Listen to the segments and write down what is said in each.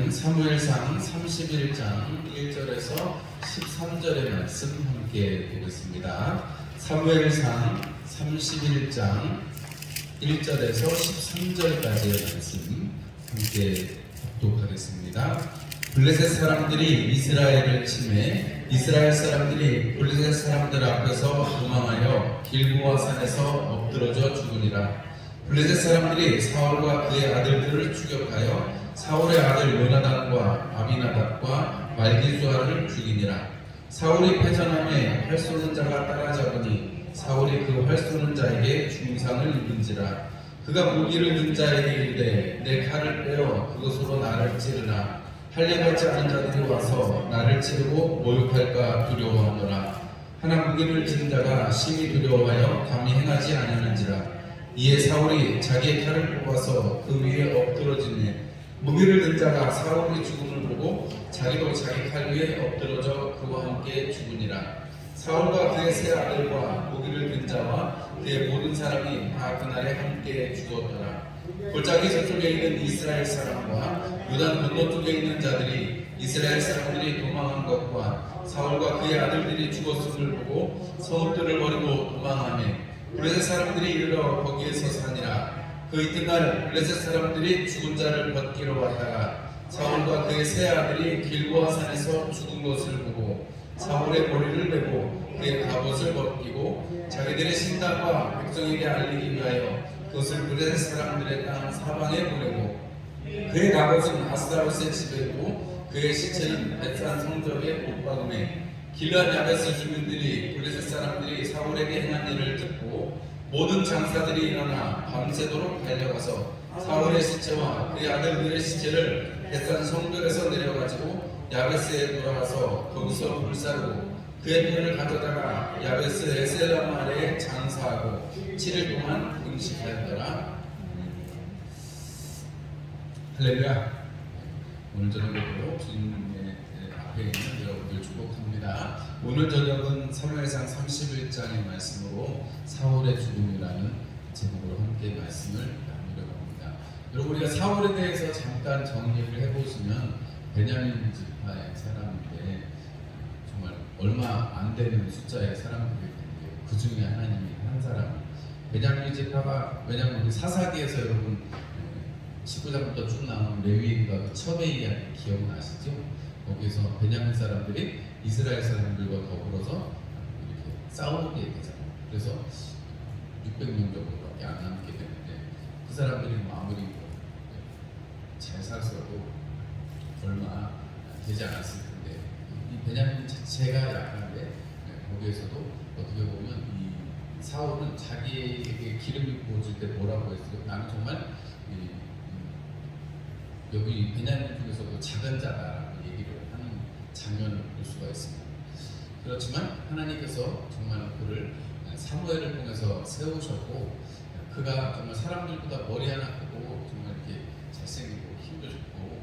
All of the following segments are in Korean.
우리는 사무엘상 31장 1절에서 13절의 말씀 함께 보겠습니다. 사무엘상 31장 1절에서 13절까지의 말씀 함께 독독하겠습니다. 블레셋 사람들이 이스라엘을 침해 이스라엘 사람들이 블레셋 사람들 앞에서 도망하여 길보아 산에서 엎드러져 죽으니라. 블레셋 사람들이 사울과 그의 아들들을 추격하여 사울의 아들 요나단과 아비나답과 말기수아를 죽이니라. 사울이 패전함에 활 쏘는 자가 따라잡으니 사울이 그 활 쏘는 자에게 중상을 입은지라. 그가 무기를 든 자에게 이르되 내 칼을 빼어 그것으로 나를 찌르라. 할례받지 않은 자들이 와서 나를 찌르고 모욕할까 두려워하노라. 하나 무기를 든 자가 심히 두려워하여 감히 행하지 아니하는지라. 이에 사울이 자기의 칼을 뽑아서 그 위에 엎드러지니 무기를 든 자가 사울의 죽음을 보고 자기도 자기 칼 위에 엎드러져 그와 함께 죽으니라. 사울과 그의 세 아들과 무기를 든 자와 그의 모든 사람이 다 그날에 함께 죽었더라. 골짜기 저쪽에 있는 이스라엘 사람과 요단 건너쪽에 있는 자들이 이스라엘 사람들이 도망한 것과 사울과 그의 아들들이 죽었음을 보고 성읍들을 버리고 도망하며 블레셋 사람들이 이르러 거기에서 사니라. 그 이튿날 블레셋 사람들이 죽은 자를 벗기러 왔다가 사울과 그의 세 아들이 길보아 산에서 죽은 것을 보고 사울의 머리를 베고 그의 갑옷을 벗기고 자기들의 신당과 백성에게 알리기 위하여 그것을 블레셋 사람들의 땅 사방에 보내고 그의 갑옷은 아스다롯의 집에 있고 그의 시체는 벳산 성벽에 못 박음에 길르앗 야베스 주민들이 블레셋 사람들이 사울에게 행한 일을 듣고 모든 장사들이 일어나 밤새도록 달려가서 사울의 시체와 그의 아들들의 시체를 벳산 성벽에서 내려가지고 야베스에 돌아가서 거기서 불사르고 그의 편을 가져다가 야베스 에셀람 아래에 장사하고 7일 동안 금식하였더라. 할렐루야. 오늘 저녁으로 주님의 앞에 있는 여러분들 축복합니다. 오늘 저녁은 사무엘상 31장의 말씀으로 사울의 죽음이라는 제목으로 함께 말씀을 나누려고 합니다. 여러분, 우리가 사울에 대해서 잠깐 정리를 해보시면 베냐민 지파의 사람인데 정말 얼마 안 되는 숫자의 사람들이 있는데 그 중에 하나님이 한 사람. 베냐민 지파가, 왜냐하면 우리 사사기에서 여러분 19장부터 쭉 나오는 레위인과 그 첩의 이야기 기억나시죠? 거기서 베냐민 사람들이 이스라엘 사람들과 더불어서 이렇게 싸우게 되잖아요. 그래서 600명 정도밖에 안 남게 되는데 그 사람들이 뭐 아무리 잘 살았어도 얼마 되지 않았을 텐데 이 베냐민 자체가 약한데 거기에서도 어떻게 보면 이 사울은 자기에게 기름이 부어질 때 뭐라고 했어요? 나는 정말 여기 베냐민 중에서도 작은 자다라고 얘기를 하는 장면을 볼 수가 있습니다. 그렇지만 하나님께서 정말 그를 사무엘을 통해서 세우셨고 그가 정말 사람들보다 머리 하나 크고 정말 이렇게 잘생기고 힘도 좋고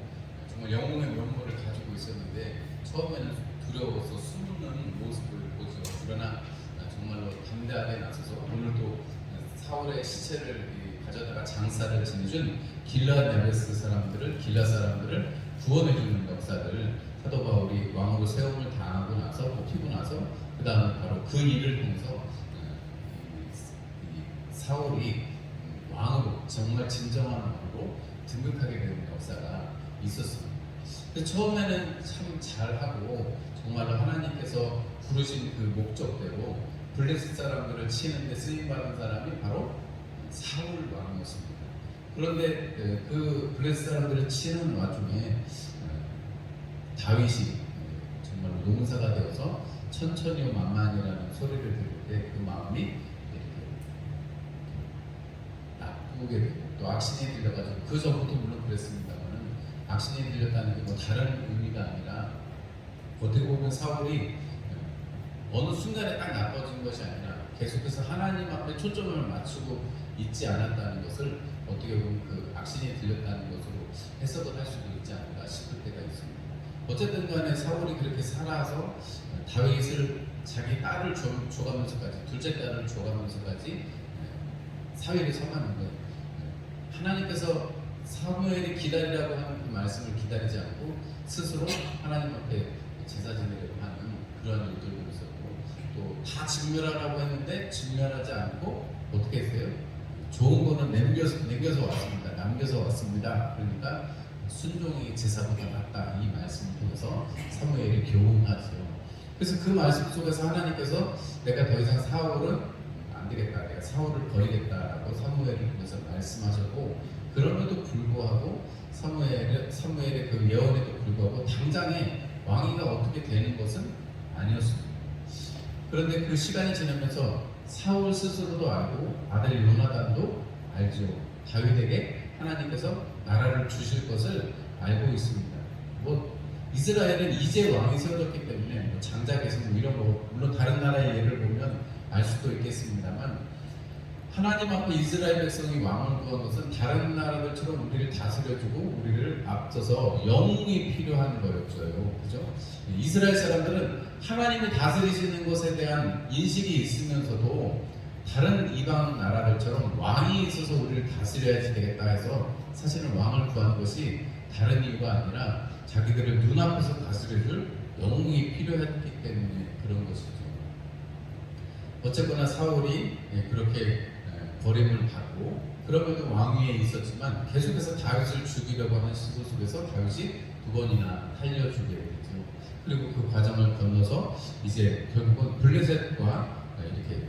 정말 영웅의 면모를 가지고 있었는데 처음에는 두려워서 숨는 모습을 보죠. 그러나 정말로 담대하게 나서서 오늘도 사울의 시체를 가져다가 장사를 지내준 길르앗 야베스 사람들을, 길르앗 사람들을 구원해주는 역사를 사도 바울이 왕으로 세움을 당하고 나서 뽑히고 나서 그 다음에 바로 그 일을 통해서 사울이 왕으로 정말 진정한 왕으로 등극하게 되는 역사가 있었습니다. 처음에는 참 잘하고 정말로 하나님께서 부르신 그 목적대로 블레셋 사람들을 치는데 쓰임받은 사람이 바로 사울 왕이었습니다. 그런데 그 블레셋 사람들을 치는 와중에 다윗이 정말 용사가 되어서 천천히요 만만이라는 소리를 들을 때 그 마음이 이렇게 나쁘게 되고 또 악신이 들려가지고 그 전부터 물론 그랬습니다만은 악신이 들렸다는 게 뭐 다른 의미가 아니라 어떻게 보면 사울이 어느 순간에 딱 나빠진 것이 아니라 계속해서 하나님 앞에 초점을 맞추고 있지 않았다는 것을 어떻게 보면 그 악신이 들렸다는 것으로 해석을 할 수도 있지 않을까 싶을 때가 있습니다. 어쨌든 간에 사울이 그렇게 살아서 다윗을 자기 딸을 줘가면서까지 둘째 딸을 줘가면서까지 사위를 삼았는데 하나님께서 사무엘이 기다리라고 하는 그 말씀을 기다리지 않고 스스로 하나님 앞에 제사 지내려고 하는 그런 일들도 있었고, 또 다 직멸하라고 했는데 직멸하지 않고 어떻게 했어요? 좋은 거는 남겨서 왔습니다. 남겨서 왔습니다. 그러니까 순종이 제사보다 낫다, 이 말씀을 통해서 사무엘이 교훈하죠. 그래서 그 말씀 속에서 하나님께서 내가 더 이상 사울은 안 되겠다, 내가 사울을 버리겠다라고 사무엘을 통해서 말씀하셨고, 그럼에도 불구하고 사무엘의 그 예언에도 불구하고 당장에 왕위가 어떻게 되는 것은 아니었습니다. 그런데 그 시간이 지나면서 사울 스스로도 알고 아들 요나단도 알죠. 다윗에게 하나님께서 나라를 주실 것을 알고 있습니다. 뭐 이스라엘은 이제 왕이 세워졌기 때문에 뭐 장자계승 뭐 이런 거, 물론 다른 나라의 예를 보면 알 수도 있겠습니다만, 하나님 앞에 이스라엘 백성이 왕을 구한 것은 다른 나라들처럼 우리를 다스려주고 우리를 앞서서 영웅이 필요한 거였어요. 그죠? 이스라엘 사람들은 하나님이 다스리시는 것에 대한 인식이 있으면서도 다른 이방 나라들처럼 왕이 있어서 우리를 다스려야지 되겠다 해서 사실은 왕을 구한 것이 다른 이유가 아니라 자기들을 눈앞에서 다스려줄 영웅이 필요했기 때문에 그런 것이죠. 어쨌거나 사울이 그렇게 버림을 받고, 그럼에도 왕위에 있었지만 계속해서 다윗을 죽이려고 하는 시도 속에서 다윗이 2번이나 살려주게 되죠. 그리고 그 과정을 건너서 이제 결국은 블레셋과 이렇게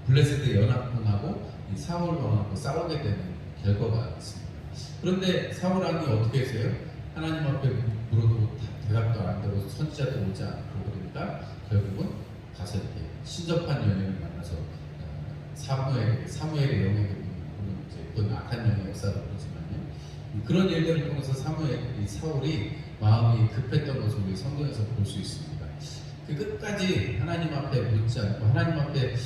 블레셋의 연합군하고 이 사울 왕하고 싸우게 되는 결과가 있습니다. 그런데 사울 왕이 어떻게 했어요? 하나님 앞에 물어도 대답도 안 되고 선지자도 오지 않고, 그러니까 결국은 가서 이렇게 신접한 여인을 만나서 사무엘의 영역에 그건 악한 영의 역사로 그러지만요. 그런 일들을 통해서 사울이 마음이 급했던 것을 우리 성경에서 볼 수 있습니다. 그 끝까지 하나님 앞에 묻지 않고 하나님 앞에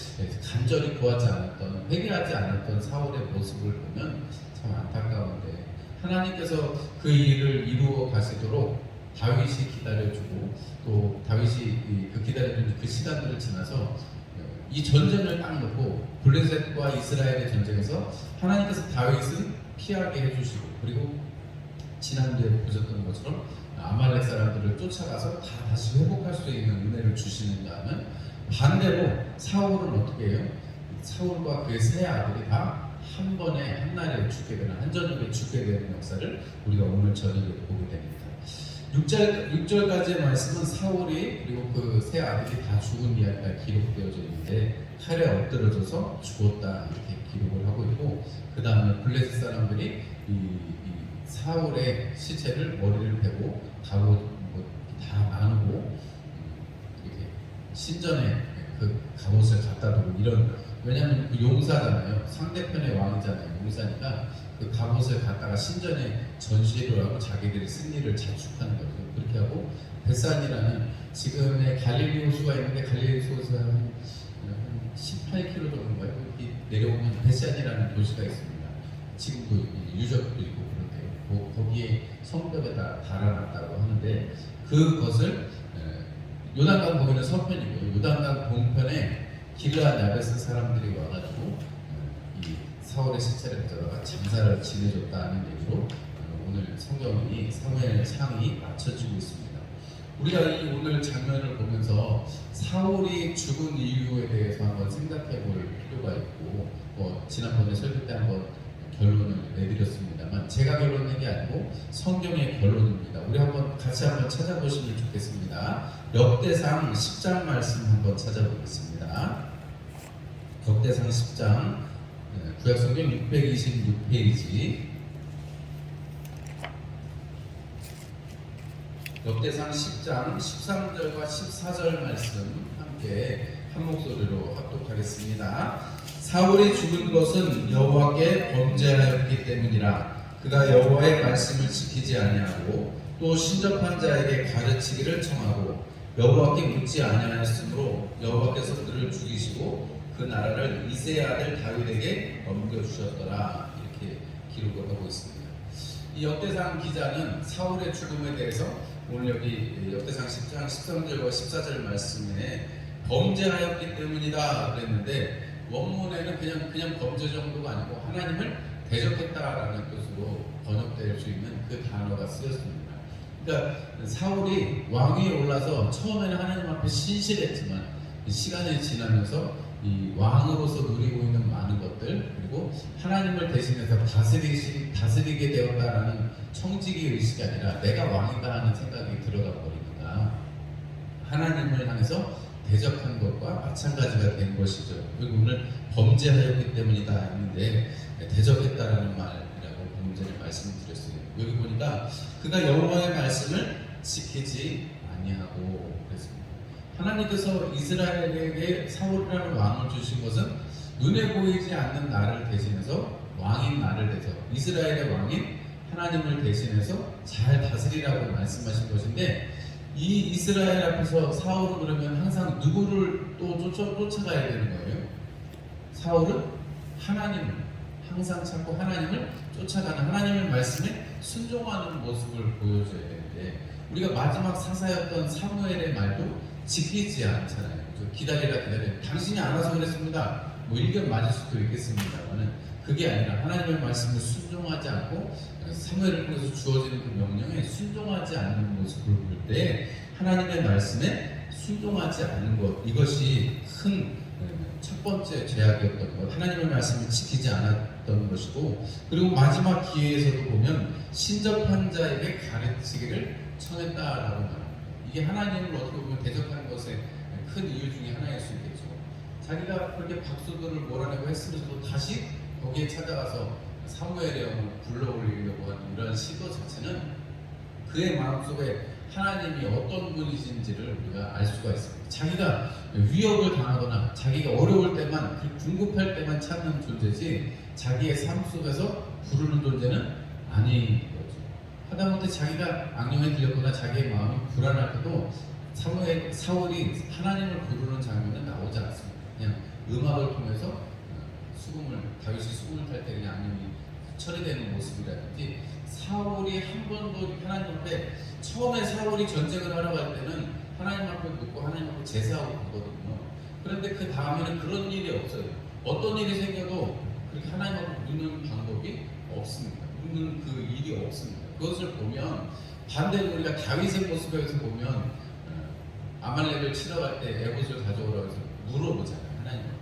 간절히 구하지 않았던, 회개하지 않았던 사울의 모습을 보면 참 안타까운데, 하나님께서 그 일을 이루어 가시도록 다윗이 기다려주고, 또 다윗이 그 기다려주는 그 시간들을 지나서 이 전쟁을 딱 놓고 블레셋과 이스라엘의 전쟁에서 하나님께서 다윗은 피하게 해주시고, 그리고 지난주에 보셨던 것처럼 아말렉 사람들을 쫓아가서 다 다시 회복할 수 있는 은혜를 주시는가 하면, 반대로 사울은 어떻게 해요? 사울과 그의 세 아들이 다 한 번에 한날에 죽게 되는, 한저녁에 죽게 되는 역사를 우리가 오늘 저녁에 보게 됩니다. 6절까지의 말씀은 사울이 그리고 그 세 아들이 다 죽은 이야기가 기록되어져 있는데, 칼에 엎드러져서 죽었다 이렇게 기록을 하고 있고, 그 다음에 블레셋 사람들이 이 사울의 시체를 머리를 베고 다 나누고 이렇게 신전에 그 갑옷을 갖다 두고, 이런, 왜냐하면 그 용사잖아요. 상대편의 왕이잖아요. 용사니까 그 갑옷을 갖다가 신전에 전시를 하고 자기들이 승리를 자축하는 거죠. 그렇게 하고, 벳산이라는 지금의 갈릴리 호수가 있는데, 갈릴리 호수가 한 18km 정도인가요? 내려오면 벳산이라는 도시가 있습니다. 지금도 유적도 있고 그런데 거기에 성벽에다 달아놨다고 하는데, 그것을 요단강 보면은 서편이고, 요단강 동편에 길르앗 야베스 사람들이 와가지고 이 사울의 시체를 가져다가 장사를 지내줬다는 얘기로 오늘 성경이 사무엘 상이 맞춰지고 있습니다. 우리가 이 오늘 장면을 보면서 사울이 죽은 이유에 대해서 한번 생각해 볼 필요가 있고, 지난번에 설교 때 한번 결론을 내드렸습니다만, 제가 결론 낸 게 아니고 성경의 결론입니다. 우리 같이 한번 찾아보시면 좋겠습니다. 역대상 10장 말씀 한번 찾아보겠습니다. 역대상 10장, 구약성경 626페이지, 역대상 10장 13절과 14절 말씀 함께 한 목소리로 합독하겠습니다. 사울이 죽은 것은 여호와께 범죄하였기 때문이라. 그가 여호와의 말씀을 지키지 아니하고 또 신접한 자에게 가르치기를 청하고 여호와께 묻지 아니하였으므로 여호와께서 그를 죽이시고 그 나라를 이새의 아들 다윗에게 넘겨주셨더라. 이렇게 기록을 하고 있습니다. 이 역대상 기자는 사울의 죽음에 대해서 오늘 여기 역대상 10장 13절과 14절 말씀에 범죄하였기 때문이다 그랬는데, 원문에는 그냥 범죄 정도가 아니고 하나님을 대적했다라는 뜻으로 번역될 수 있는 그 단어가 쓰였습니다. 그러니까 사울이 왕위에 올라서 처음에는 하나님 앞에 신실했지만 시간이 지나면서 이 왕으로서 누리고 있는 많은 것들, 그리고 하나님을 대신해서 다스리게 되었다라는 청지기 의식이 아니라 내가 왕이다 하는 생각이 들어가 버리니까 하나님을 향해서 대적한 것과 마찬가지가 된 것이죠. 그리고 오늘 범죄하였기 때문이다 했는데 대적했다라는 말이라고 문제를 말씀드렸어요. 여기 보니까 그가 여호와의 말씀을 지키지 아니하고 그랬습니다. 하나님께서 이스라엘에게 사울이라는 왕을 주신 것은 눈에 보이지 않는 나를 대신해서 왕인 나를 대해서 이스라엘의 왕인 하나님을 대신해서 잘 다스리라고 말씀하신 것인데, 이 이스라엘 앞에서 사울은 그러면 항상 누구를 또 쫓아가야 되는 거예요? 사울은 하나님을 항상 찾고 하나님을 쫓아가는, 하나님의 말씀에 순종하는 모습을 보여줘야 되는데, 우리가 마지막 사사였던 사무엘의 말도 지키지 않잖아요. 기다리라. 당신이 알아서 그랬습니다. 뭐 일견 맞을 수도 있겠습니다만은 그게 아니라 하나님의 말씀을 순종하지 않고 사무엘을 통해서 주어지는 그 명령에 순종하지 않는 모습을 볼 때 하나님의 말씀에 순종하지 않는 것, 이것이 큰 첫 번째 죄악이었던 것, 하나님의 말씀을 지키지 않았던 것이고, 그리고 마지막 기회에서도 보면 신접한 자에게 가르치기를 청했다라고 말합니다. 이게 하나님을 어떻게 보면 대적하는 것의 큰 이유 중에 하나일 수 있겠죠. 자기가 그렇게 박수들을 몰아내고 했으면서도 다시 거기에 찾아가서 사무엘의 영을 불러올리려고 하는 이런 시도 자체는 그의 마음속에 하나님이 어떤 분이신지를 우리가 알 수가 있습니다. 자기가 위협을 당하거나 자기가 어려울 때만, 궁급할 때만 찾는 존재지 자기의 삶 속에서 부르는 존재는 아닌 거죠. 하다못해 자기가 악령에 들렸거나 자기의 마음이 불안할 때도 사울이 하나님을 부르는 장면은 나오지 않습니다. 그냥 음악을 통해서 다윗이 수금을 탈 때 그냥 악령이 처리되는 모습이라든지, 사울이 한 번도 하나님 앞에, 처음에 사울이 전쟁을 하러 갈 때는 하나님 앞에 묻고 하나님 앞에 제사하고 가거든요. 그런데 그 다음에는 그런 일이 없어요. 어떤 일이 생겨도 그렇게 하나님 앞에 묻는 방법이 없습니다. 묻는 그 일이 없습니다. 그것을 보면 반대로 우리가 다윗의 모습에서 보면 아말렉을 치러 갈 때 에봇을 가져오라고 해서 물어보잖아요. 하나님 앞에.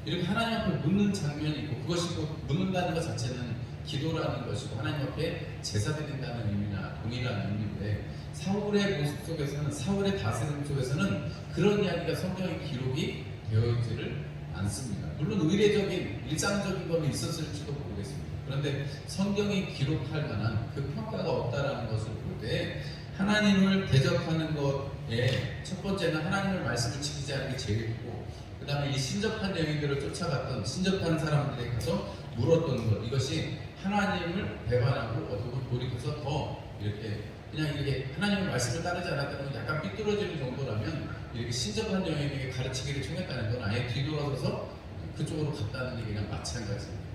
이렇게 하나님 앞에 묻는 장면이 있고, 그것이 꼭 묻는다는 것 자체는 기도라는 것이고 하나님 앞에 제사 드린다는 의미나 동일한 의미인데, 사울의 모습 속에서는, 사울의 다스림 속에서는 그런 이야기가 성경에 기록이 되어 있지를 않습니다. 물론 의례적인 일상적인 것은 있었을지도 모르겠습니다. 그런데 성경이 기록할 만한 그 평가가 없다라는 것을 볼 때 하나님을 대적하는 것에 첫 번째는 하나님의 말씀을 지키지 않는 게 제일 크고, 그 다음에 이 신접한 여인들을 쫓아갔던 신접한 사람들에게 가서 물었던 것, 이것이 하나님을 배반하고 어떻게 보면 돌이켜서 더 이렇게 그냥 이렇게 하나님의 말씀을 따르지 않았다는 건 약간 삐뚤어지는 정도라면, 이렇게 신접한 여인에게 가르치기를 청했다는 건 아예 뒤돌아서서 그쪽으로 갔다는 얘기랑 마찬가지입니다.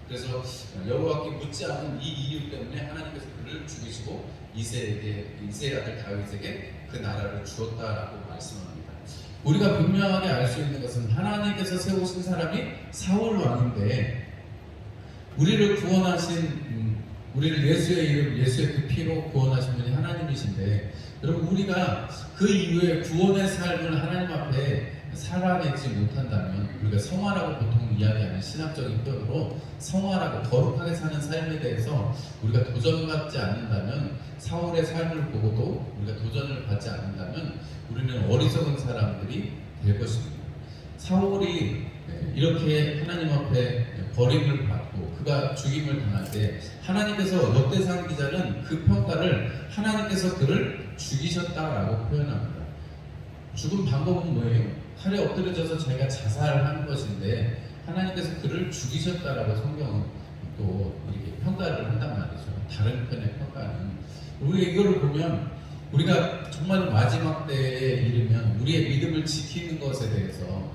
그래서 여호와께 묻지 않은 이 이유 때문에 하나님께서 그를 죽이시고 이새의 아들 다윗에게 그 나라를 주었다라고 말씀합니다. 우리가 분명하게 알 수 있는 것은 하나님께서 세우신 사람이 사울 왕인데, 우리를 구원하신, 우리를 예수의 이름, 예수의 그 피로 구원하신 분이 하나님이신데, 여러분 우리가 그 이후에 구원의 삶을 하나님 앞에 살아내지 못한다면, 우리가 성화라고 보통 이야기하는 신학적인 표현으로 성화라고 거룩하게 사는 삶에 대해서 우리가 도전받지 않는다면, 사울의 삶을 보고도 우리가 도전을 받지 않는다면 우리는 어리석은 사람들이 될 것입니다. 사울이 이렇게 하나님 앞에 버림을 받고 그가 죽임을 당할 때 하나님께서 역대상 기자는 그 평가를 하나님께서 그를 죽이셨다라고 표현합니다. 죽은 방법은 뭐예요? 칼에 엎드려져서 자기가 자살하는 것인데 하나님께서 그를 죽이셨다라고 성경은 또 이렇게 평가를 한단 말이죠. 다른 편의 평가는, 우리가 이거를 보면 우리가 정말 마지막 때에 이르면 우리의 믿음을 지키는 것에 대해서,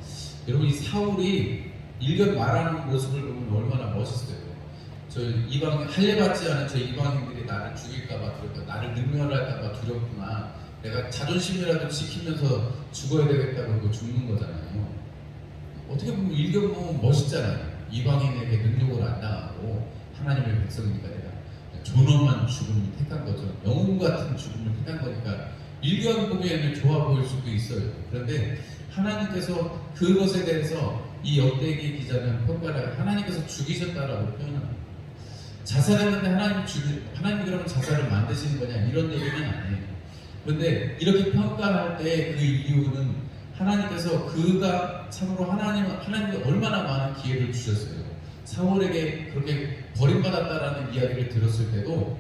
여러분 이 사울이 일견 말하는 모습을 보면 얼마나 멋있어요. 저 이방 할례받지 않은 저 이방인들이 나를 죽일까봐 두렵다, 나를 능멸할까봐 두렵구나, 내가 자존심이라도 지키면서 죽어야 되겠다고 그러고 죽는 거잖아요. 어떻게 보면 일견 보면 멋있잖아요. 이방인에게 능욕을 안 당하고 하나님의 백성이니까 내가 존엄한 죽음을 택한 거죠. 영웅 같은 죽음을 택한 거니까 일견 보기에는 좋아 보일 수도 있어요. 그런데 하나님께서 그것에 대해서 이 역대기 기자는 평가를 하나님께서 죽이셨다라고 표현합니다. 자살했는데 하나님이 그러면 자살을 만드시는 거냐 이런 얘기는 아니에요. 그런데 이렇게 평가할 때 그 이유는 하나님께서 그가 참으로 하나님이 얼마나 많은 기회를 주셨어요. 사울에게 그렇게 버림받았다라는 이야기를 들었을 때도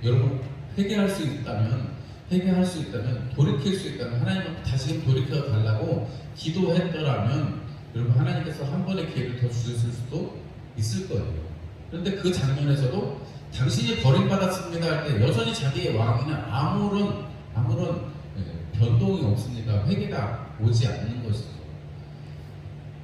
여러분 회개할 수 있다면 돌이킬 수 있다면 하나님은 다시금 돌이켜 달라고 기도했더라면 여러분 하나님께서 한 번의 기회를 더 주셨을 수도 있을 거예요. 그런데 그 장면에서도 당신이 버림받았습니다 할 때 여전히 자기의 왕위는 아무런 변동이 없으니까 회개가 오지 않는 것이죠.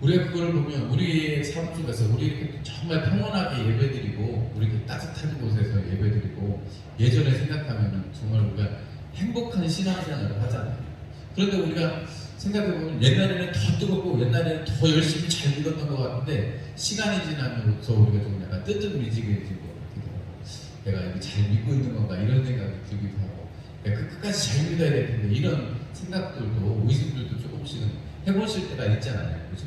우리가 그걸 보면 우리의 삶 속에서 우리 이렇게 정말 평온하게 예배드리고 우리 이렇게 따뜻한 곳에서 예배드리고 예전에 생각하면 정말 우리가 행복한 신앙생활을 하잖아요. 그런데 우리가 생각해보면 옛날에는 더 뜨겁고 옛날에는 더 열심히 잘 믿었던 것 같은데 시간이 지나면서 우리가 좀 약간 뜨뜻미지근해진 것 같기도 하고 내가 이게 잘 믿고 있는 건가 이런 생각이 들기도 하고 내가 끝까지 잘 믿어야 될 텐데 이런 생각들도 의심들도 조금씩은 해보실 때가 있잖아요. 그죠?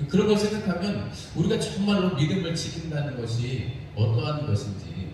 그런 걸 생각하면 우리가 정말로 믿음을 지킨다는 것이 어떠한 것인지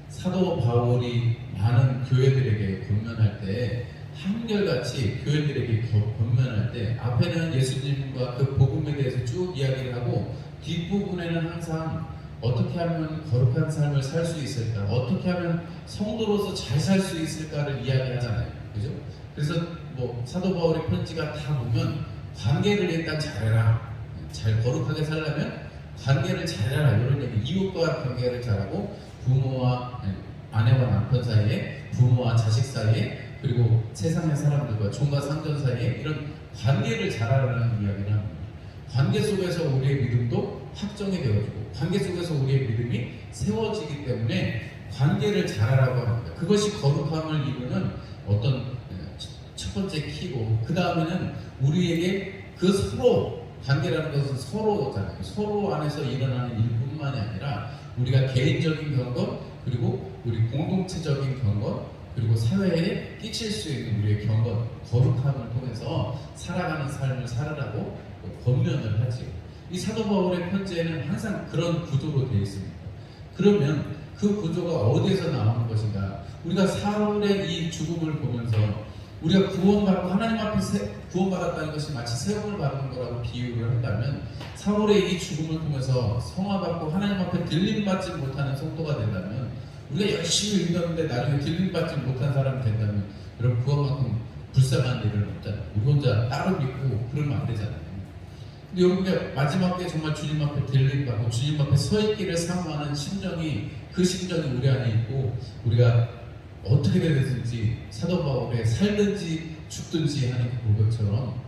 사도 바울이 많은 교회들에게 권면할 때 한결같이 교회들에게 권면할 때 앞에는 예수님과 그 복음에 대해서 쭉 이야기를 하고 뒷부분에는 항상 어떻게 하면 거룩한 삶을 살 수 있을까, 어떻게 하면 성도로서 잘 살 수 있을까를 이야기하잖아요. 그죠? 그래서 뭐 사도 바울의 편지가 다 보면 관계를 일단 잘해라. 잘 거룩하게 살려면 관계를 잘해라. 이런 얘기. 이웃과 관계를 잘하고 부모와 아내와 남편 사이에, 부모와 자식 사이에, 그리고 세상의 사람들과 종과 상전 사이에 이런 관계를 잘하라는 이야기를 합니다. 관계 속에서 우리의 믿음도 확정이 되어지고 관계 속에서 우리의 믿음이 세워지기 때문에 관계를 잘하라고 합니다. 그것이 거룩함을 이루는 어떤 첫 번째 키고 그 다음에는 우리에게 그 서로 관계라는 것은 서로잖아요. 서로 안에서 일어나는 일뿐만이 아니라 우리가 개인적인 경건 그리고 우리 공동체적인 경건 그리고 사회에 끼칠 수 있는 우리의 경건, 거룩함을 통해서 살아가는 삶을 살아라고 권면을 하지. 이 사도 바울의 편지에는 항상 그런 구조로 되어 있습니다. 그러면 그 구조가 어디에서 나오는 것인가? 우리가 사울의 이 죽음을 보면서 우리가 구원받고 하나님 앞에 구원받았다는 것이 마치 세움을 받는 거라고 비유를 한다면 사울의 이 죽음을 통해서 성화받고 하나님 앞에 들림받지 못하는 성도가 된다면 우리가 열심히 믿었는데 나중에 들림받지 못한 사람이 된다면 여러분 그것만큼 불쌍한 일은 없잖아요. 우리 혼자 따로 믿고 그러면 안 되잖아요. 근데 여러분이 마지막 때 정말 주님 앞에 들림받고 주님 앞에 서 있기를 사모하는 심정이 그 심정이 우리 안에 있고 우리가 어떻게 되든지 사도 바울의 살든지 죽든지 하는 그 고백처럼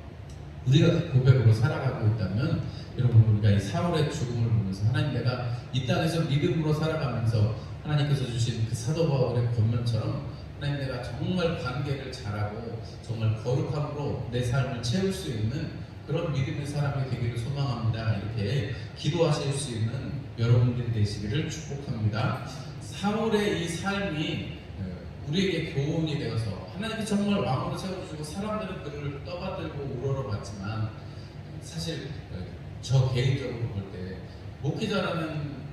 우리가 그 고백으로 살아가고 있다면 여러분 우리가 이 사울의 죽음을 보면서 하나님 내가 이 땅에서 믿음으로 살아가면서 하나님께서 주신 그 사도 바울의 권면처럼 하나님 내가 정말 관계를 잘하고 정말 거룩함으로 내 삶을 채울 수 있는 그런 믿음의 사람이 되기를 소망합니다. 이렇게 기도하실 수 있는 여러분들이 되시기를 축복합니다. 사울의 이 삶이 우리에게 교훈이 되어서 하나님께 정말 왕으로 세워주시고 사람들은 그를 떠받들고 우러러봤지만 사실 저 개인적으로 볼 때 목회자라는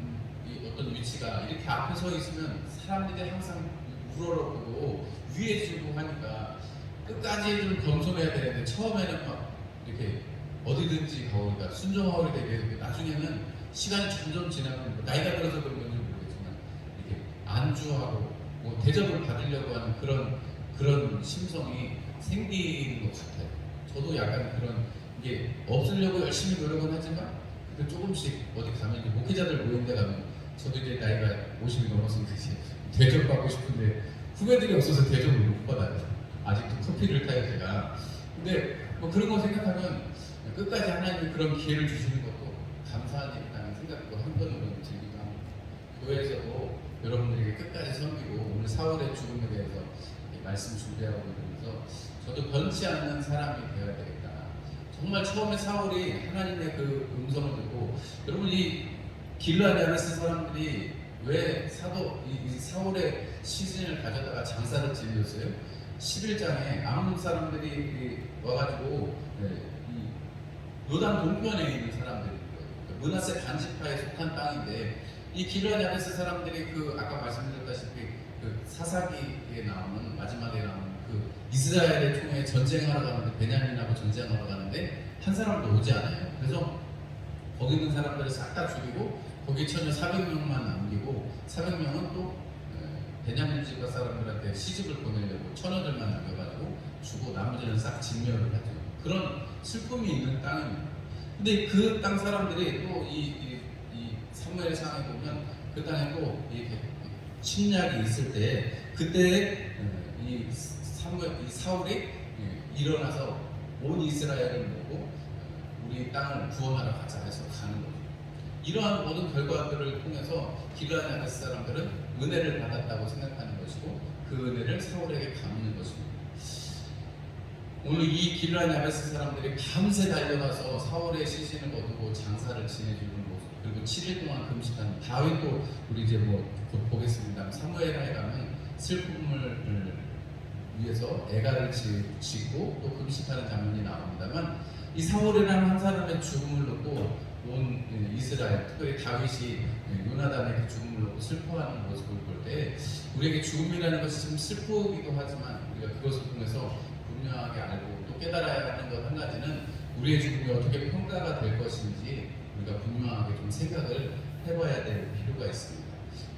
이 어떤 위치가 이렇게 앞에 서 있으면 사람들이 항상 우러러보고 위에 지고 하니까 끝까지 좀 겸손해야 되는데 처음에는 막 이렇게 어디든지 가오니까 순종하오리 되게 나중에는 시간이 점점 지나면 나이가 들어서 그런 건지 모르겠지만 이렇게 안주하고 뭐 대접을 받으려고 하는 그런 심성이 생기는 것 같아요. 저도 약간 그런 이게 없으려고 열심히 노력은 하지만 그 조금씩 어디 가면 이제 목회자들 모임 데 가면 저도 이제 나이가 50이 넘어서 이제 대접받고 싶은데 후배들이 없어서 대접을 못 받아요. 아직도 커피를 타요 제가. 근데 뭐 그런 거 생각하면 끝까지 하나님이 그런 기회를 주시는 것도 감사한 일이라는 생각도 한편으로는 들기도 합니다. 교회에서도 여러분들에게 끝까지 섬기고 오늘 사울의 죽음에 대해서 말씀 준비하고 있면서 저도 변치 않는 사람이 되어야 되겠다. 정말 처음에 사울이 하나님의 그 음성을 듣고 여러분 이 길르앗 야베스 사람들이 왜 이 사울의 시즌을 가져다가 장사를 지었어요? 11장에 아몬 사람들이 와가지고 이 요단 동편에 있는 사람들이에요. 므낫세 반지파에 속한 땅인데 이 길르앗 야베스 사람들이 그 아까 말씀드렸다시피 그 사사기에 나오는 마지막에 나오는 그 이스라엘의 총회 전쟁하러 가는데 베냐민하고 전쟁하러 가는데 한 사람도 오지 않아요. 그래서 거기 있는 사람들을 싹 다 죽이고 거기 처녀 400명만 남기고 400명은 또 베냐민 지파 사람들한테 시집을 보내려고 처녀들만 남겨가지고 주고 나머지는 싹 진멸을 하죠. 그런 슬픔이 있는 땅입니다. 근데 그 땅 사람들이 또 이 사무엘상에 보면 그 땅에 또 이렇게 침략이 있을 때 그때 이 사울이 일어나서 온 이스라엘을 모고 우리 땅을 구원하러 가자 해서 가는 거죠. 이러한 모든 결과들을 통해서 길르앗 야베스 사람들은 은혜를 받았다고 생각하는 것이고 그 은혜를 사울에게 갚는 것입니다. 오늘 이 길르앗 야베스 사람들이 밤새 달려가서 사울의 시신을 얻고 장사를 지내주는 모습, 그리고 7일 동안 금식하는 다윗도 우리 이제 곧 보겠습니다. 사무엘하에 가면 슬픔을 위해서 애가를 짓고 또 금식하는 장면이 나옵니다만 이 사울이라는 한 사람의 죽음을 놓고 온 이스라엘, 특별히 다윗이 요나단의 그 죽음을 놓고 슬퍼하는 모습을 볼 때 우리에게 죽음이라는 것이 좀 슬프기도 하지만 우리가 그것을 통해서 분명하게 알고 또 깨달아야 하는 것 한 가지는 우리의 죽음이 어떻게 평가가 될 것인지 우리가 분명하게 좀 생각을 해봐야 될 필요가 있습니다.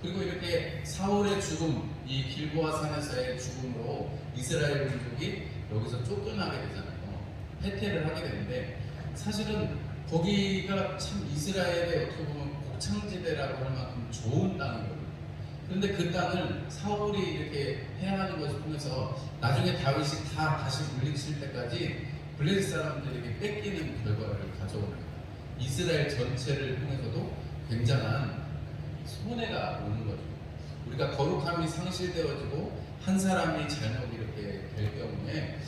그리고 이렇게 사울의 죽음, 이 길보아 산에서의 죽음으로 이스라엘 민족이 여기서 쫓겨나게 되잖아요. 패퇴를 하게 되는데 사실은 거기가 참 이스라엘의 어떻게 보면 곡창지대라고 할 만큼 좋은 땅이거든요. 그런데 그 땅을 사울이 이렇게 해하는 것을 통해서 나중에 다윗이 다 다시 물리칠 때까지 블레셋 사람들에게 뺏기는 결과를 가져옵니다. 이스라엘 전체를 통해서도 굉장한 손해가 오는 거죠. 우리가 거룩함이 상실되어지고 한 사람이 잘못 이렇게 될 경우에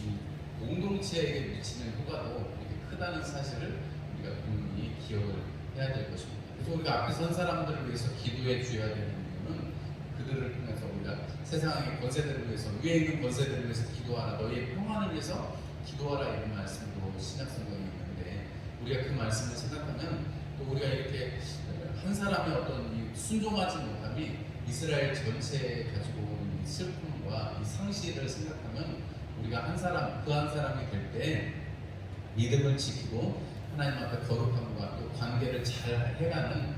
이 공동체에게 미치는 효과도 이렇게 크다는 사실을 우리가 분명히 기억을 해야 될 것입니다. 그래서 우리가 앞에 선 사람들을 위해서 기도해 주어야 되는 이유는 그들을 통해서 우리가 세상의 권세들을 위해서 위에 있는 권세들을 위해서 기도하라, 너희의 평안을 위해서 기도하라 이런 말씀도 신약성경에 있는데 우리가 그 말씀을 생각하면 또 우리가 이렇게 한 사람의 어떤 이 순종하지 못함이 이스라엘 전체에 가지고 오는 이 슬픔과 이 상실을 생각하면 우리가 한 사람, 그 한 사람이 될 때 믿음을 지키고 하나님 앞에 거룩함과 또 관계를 잘 해가는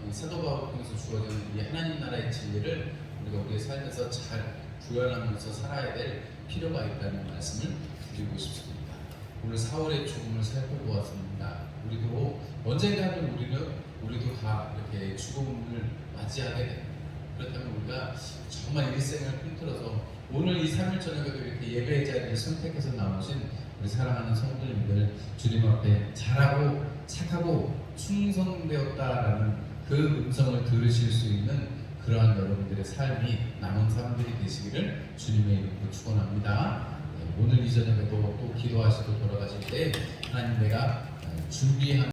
이 사도 바울을 통해서 주어지는 이 하나님 나라의 진리를 우리가 우리의 삶에서 잘 구현하면서 살아야 될 필요가 있다는 말씀을 드리고 싶습니다. 오늘 사울의 죽음을 살펴보았습니다. 우리도 언젠가는 우리도 다 이렇게 죽음을 맞이하게 됩니다. 그렇다면 우리가 정말 일생을 통틀어서 오늘 이 3일 저녁에도 이렇게 예배의 자리를 선택해서 나오신 우리 사랑하는 성도님들 주님 앞에 잘하고 착하고 충성되었다라는 그 음성을 들으실 수 있는 그러한 여러분들의 삶이 남은 사람들이 되시기를 주님의 이름으로 축원합니다. 오늘 이 저녁에도 또 기도하시고 돌아가실 때 하나님 내가 준비한